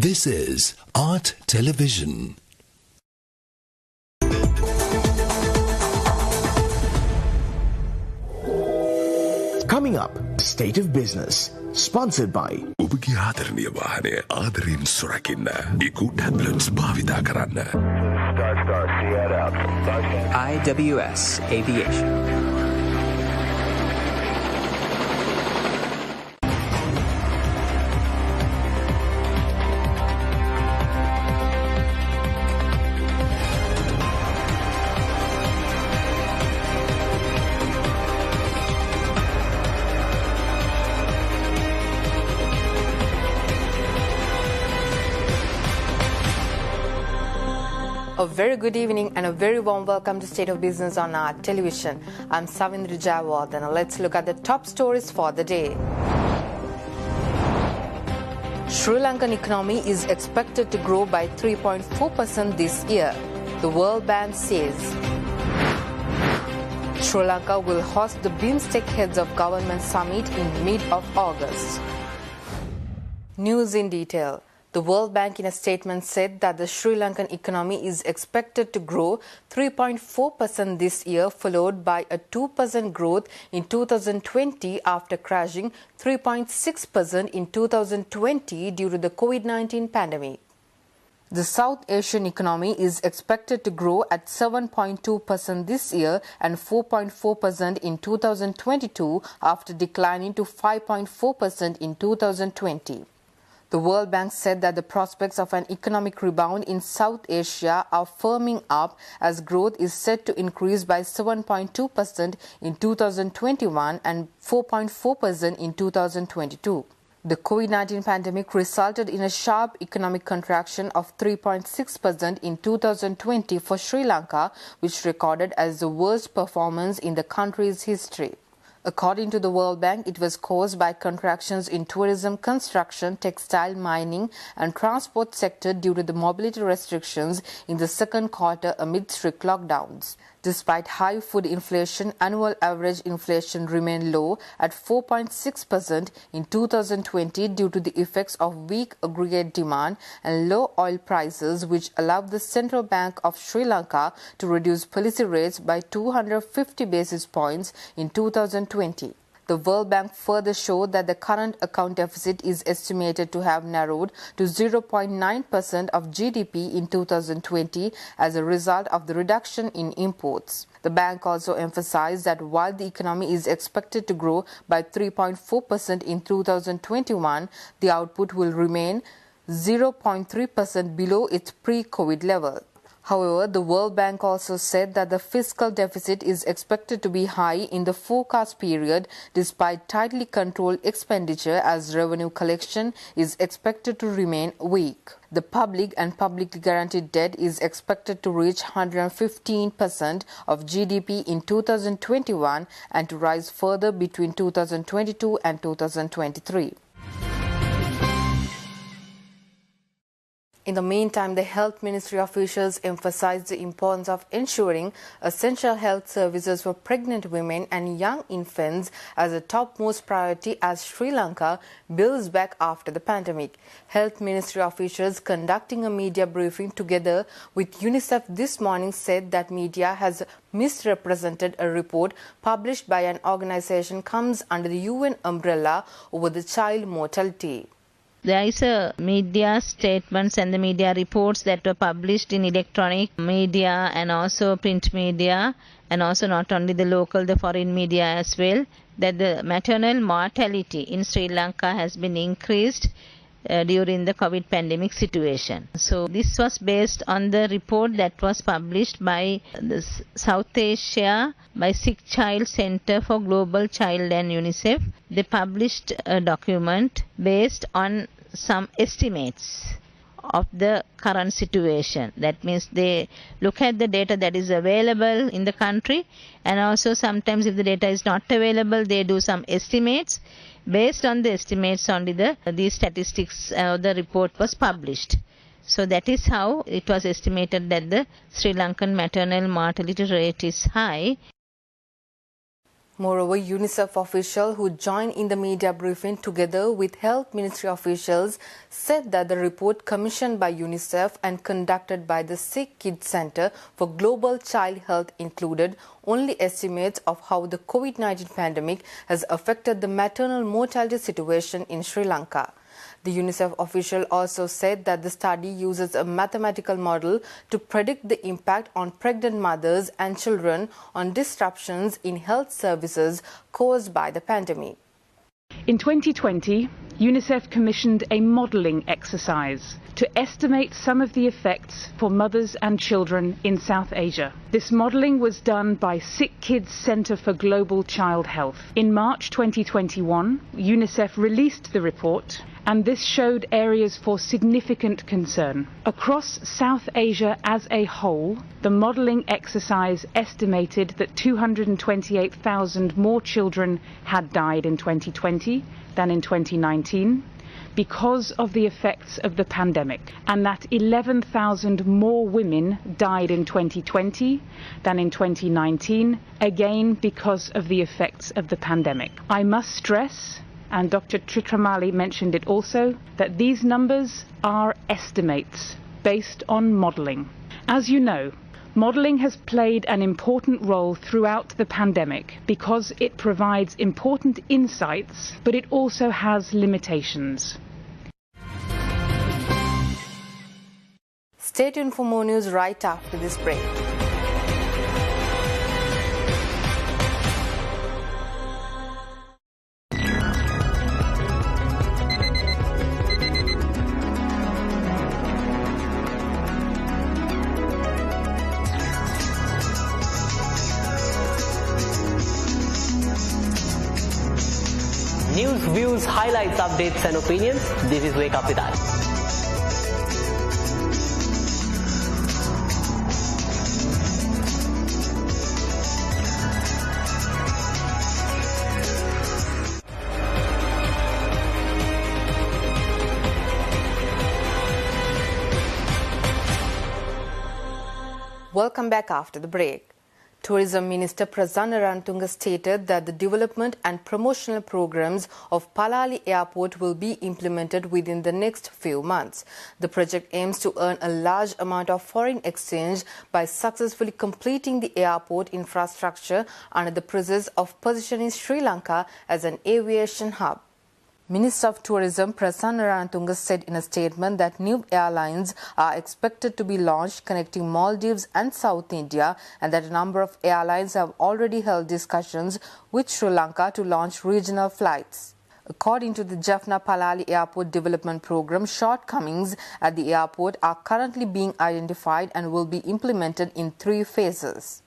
This is Art Television. Coming up, State of Business, sponsored by ඔබගේ ආදරණීය වාහනය ආදරයෙන් සුරකින්න ඉකු ටැබ්ලට්ස් භාවිතා කරන්න. IWS Aviation. A very good evening and a very warm welcome to State of Business on our television. I'm Savindra Jawad and let's look at the top stories for the day. Sri Lankan economy is expected to grow by 3.4% this year, the World Bank says. Sri Lanka will host the BIMSTEC Heads of Government Summit in mid-August. News in detail. The World Bank in a statement said that the Sri Lankan economy is expected to grow 3.4% this year, followed by a 2% growth in 2020 after crashing 3.6% in 2020 due to the COVID-19 pandemic. The South Asian economy is expected to grow at 7.2% this year and 4.4% in 2022 after declining to 5.4% in 2020. The World Bank said that the prospects of an economic rebound in South Asia are firming up as growth is set to increase by 7.2% in 2021 and 4.4% in 2022. The COVID-19 pandemic resulted in a sharp economic contraction of 3.6% in 2020 for Sri Lanka, which recorded as the worst performance in the country's history. According to the World Bank, it was caused by contractions in tourism, construction, textile, mining and transport sector due to the mobility restrictions in the second quarter amid strict lockdowns. Despite high food inflation, annual average inflation remained low at 4.6% in 2020 due to the effects of weak aggregate demand and low oil prices, which allowed the Central Bank of Sri Lanka to reduce policy rates by 250 basis points in 2020. The World Bank further showed that the current account deficit is estimated to have narrowed to 0.9% of GDP in 2020 as a result of the reduction in imports. The bank also emphasized that while the economy is expected to grow by 3.4% in 2021, the output will remain 0.3% below its pre-COVID level. However, the World Bank also said that the fiscal deficit is expected to be high in the forecast period despite tightly controlled expenditure, as revenue collection is expected to remain weak. The public and publicly guaranteed debt is expected to reach 115% of GDP in 2021 and to rise further between 2022 and 2023. In the meantime, the Health Ministry officials emphasized the importance of ensuring essential health services for pregnant women and young infants as a topmost priority as Sri Lanka builds back after the pandemic. Health Ministry officials conducting a media briefing together with UNICEF this morning said that media has misrepresented a report published by an organization comes under the UN umbrella over the child mortality. There is a media statements and the media reports that were published in electronic media and also print media, and also not only the local, the foreign media as well, that the maternal mortality in Sri Lanka has been increased during the COVID pandemic situation. So this was based on the report that was published by the South Asia by Sick Child Center for Global Child and UNICEF. They published a document based on some estimates of the current situation. That means they look at the data that is available in the country, and also sometimes if the data is not available, they do some estimates. Based on the estimates only these statistics, the report was published. So that is how it was estimated that the Sri Lankan maternal mortality rate is high. Moreover, UNICEF officials who joined in the media briefing together with Health Ministry officials said that the report commissioned by UNICEF and conducted by the Sick Kids Center for Global Child Health included only estimates of how the COVID-19 pandemic has affected the maternal mortality situation in Sri Lanka. The UNICEF official also said that the study uses a mathematical model to predict the impact on pregnant mothers and children on disruptions in health services caused by the pandemic. In 2020, UNICEF commissioned a modelling exercise to estimate some of the effects for mothers and children in South Asia. This modelling was done by Sick Kids Center for Global Child Health. In March 2021, UNICEF released the report, and this showed areas for significant concern. Across South Asia as a whole, the modelling exercise estimated that 228,000 more children had died in 2020 than in 2019 because of the effects of the pandemic, and that 11,000 more women died in 2020 than in 2019, again because of the effects of the pandemic. I must stress, and Dr. Tritramali mentioned it also, that these numbers are estimates based on modelling. As you know, modelling has played an important role throughout the pandemic because it provides important insights, but it also has limitations. Stay tuned for more news right after this break. News, views, highlights, updates and opinions. This is Wake Up with us. Welcome back after the break. Tourism Minister Prasanna Ranatunga stated that the development and promotional programs of Palali Airport will be implemented within the next few months. The project aims to earn a large amount of foreign exchange by successfully completing the airport infrastructure under the process of positioning Sri Lanka as an aviation hub. Minister of Tourism Prasanna Ranatunga said in a statement that new airlines are expected to be launched connecting Maldives and South India, and that a number of airlines have already held discussions with Sri Lanka to launch regional flights. According to the Jaffna Palali Airport Development Programme, shortcomings at the airport are currently being identified and will be implemented in 3 phases.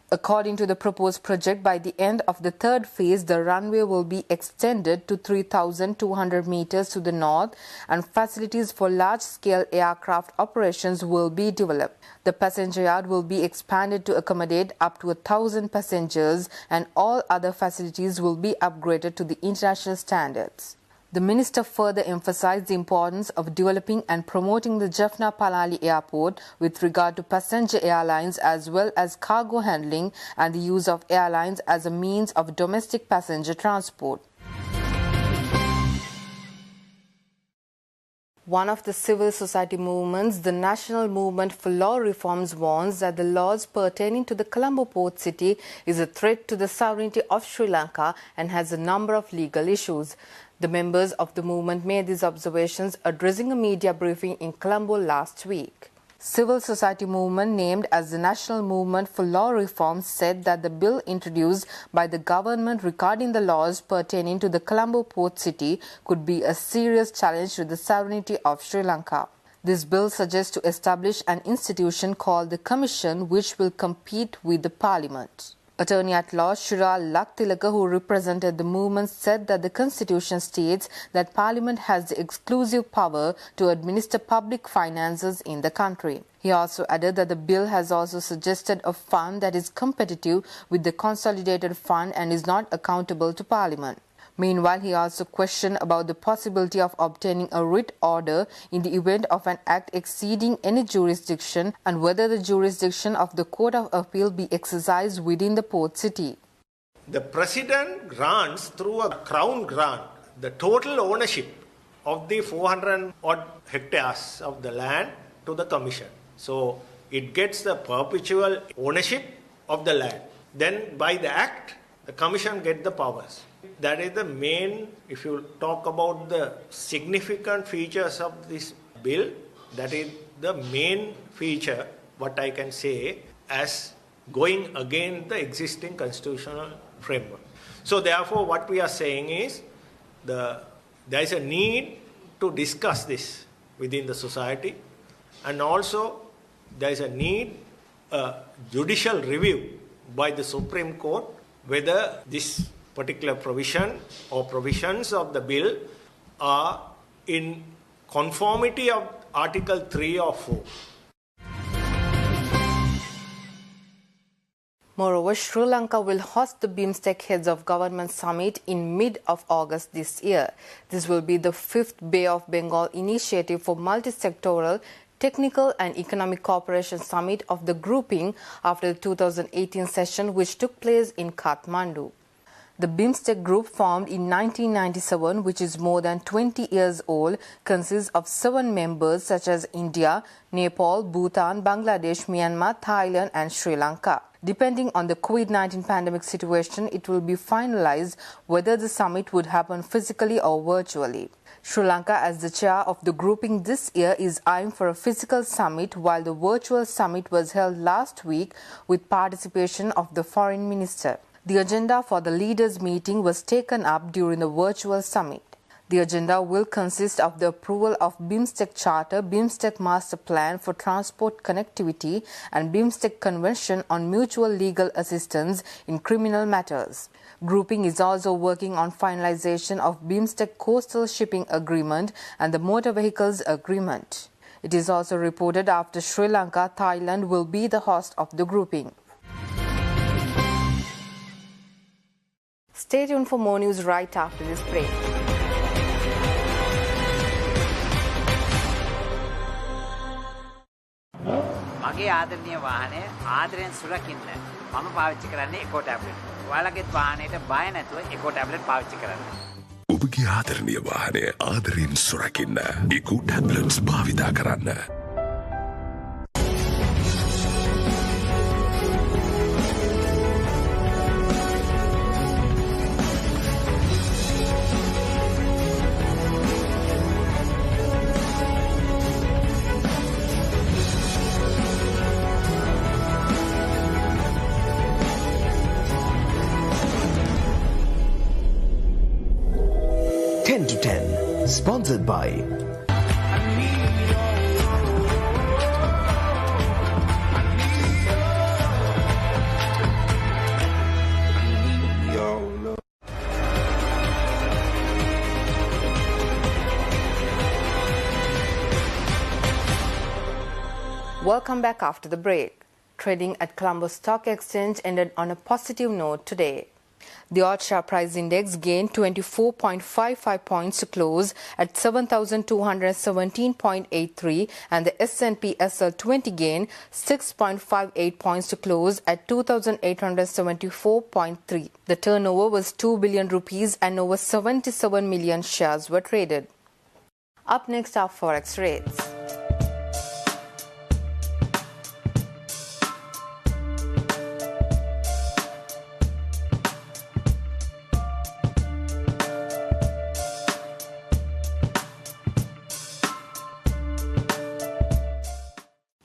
According to the proposed project, by the end of the 3rd phase, the runway will be extended to 3,200 meters to the north and facilities for large-scale aircraft operations will be developed. The passenger yard will be expanded to accommodate up to 1,000 passengers, and all other facilities will be upgraded to the international standards. The minister further emphasized the importance of developing and promoting the Jaffna Palali Airport with regard to passenger airlines as well as cargo handling and the use of airlines as a means of domestic passenger transport. One of the civil society movements, the National Movement for Law Reforms, warns that the laws pertaining to the Colombo port city is a threat to the sovereignty of Sri Lanka and has a number of legal issues. The members of the movement made these observations addressing a media briefing in Colombo last week. Civil society movement named as the National Movement for Law Reforms said that the bill introduced by the government regarding the laws pertaining to the Colombo port city could be a serious challenge to the sovereignty of Sri Lanka. This bill suggests to establish an institution called the Commission which will compete with the Parliament. Attorney-at-Law Shira Laktilaka, who represented the movement, said that the Constitution states that Parliament has the exclusive power to administer public finances in the country. He also added that the bill has also suggested a fund that is competitive with the Consolidated Fund and is not accountable to Parliament. Meanwhile, he also questioned about the possibility of obtaining a writ order in the event of an act exceeding any jurisdiction and whether the jurisdiction of the Court of Appeal be exercised within the port city. the president grants through a crown grant the total ownership of the 400 odd hectares of the land to the commission. So it gets the perpetual ownership of the land. Then by the act, the commission gets the powers. That is the main, if you talk about the significant features of this bill, that is the main feature, what I can say, as going against the existing constitutional framework. So therefore, what we are saying is there is a need to discuss this within the society, and also there is a need judicial review by the Supreme Court whether this particular provision or provisions of the bill are in conformity of Article 3 or 4. Moreover, Sri Lanka will host the BIMSTEC Heads of Government Summit in mid of August this year. This will be the 5th Bay of Bengal initiative for multi-sectoral, technical and economic cooperation summit of the grouping after the 2018 session, which took place in Kathmandu. The BIMSTEC group, formed in 1997, which is more than 20 years old, consists of 7 members such as India, Nepal, Bhutan, Bangladesh, Myanmar, Thailand and Sri Lanka. Depending on the COVID-19 pandemic situation, it will be finalized whether the summit would happen physically or virtually. Sri Lanka, as the chair of the grouping this year, is eyeing for a physical summit, while the virtual summit was held last week with participation of the foreign minister. The agenda for the leaders' meeting was taken up during the virtual summit. The agenda will consist of the approval of BIMSTEC Charter, BIMSTEC Master Plan for Transport Connectivity and BIMSTEC Convention on Mutual Legal Assistance in Criminal Matters. Grouping is also working on finalization of BIMSTEC Coastal Shipping Agreement and the Motor Vehicles Agreement. It is also reported after Sri Lanka, Thailand will be the host of the grouping. Stay tuned for more news right after this break. මගේ ආදරණීය වාහනය ආදරෙන් සුරකින්න මම පාවිච්චි කරන්නේ එකෝ tablet. ඔයාලගේත් වාහනේට බය නැතුව එකෝ tablet පාවිච්චි කරන්න. ඔබගේ ආදරණීය වාහනය ආදරෙන් සුරකින්න ඉකෝ ටැබ්ලට්ස් භාවිතා කරන්න. to 10, sponsored by Welcome back after the break. Trading at Colombo Stock Exchange ended on a positive note today. The all-share price index gained 24.55 points to close at 7,217.83, and the S&P SL 20 gained 6.58 points to close at 2,874.3. The turnover was 2 billion rupees and over 77 million shares were traded. Up next are Forex rates.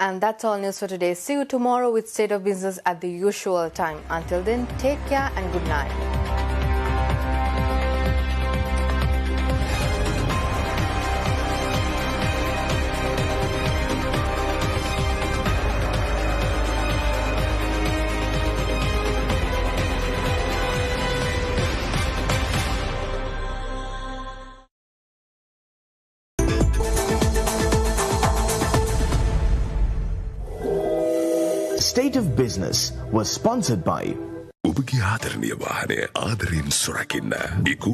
And that's all news for today. See you tomorrow with State of Business at the usual time. Until then, take care and good night. State of Business was sponsored by ඔබගේ ආදරණීය වාහනය ආදරෙන් සුරකින්න ඉකෝ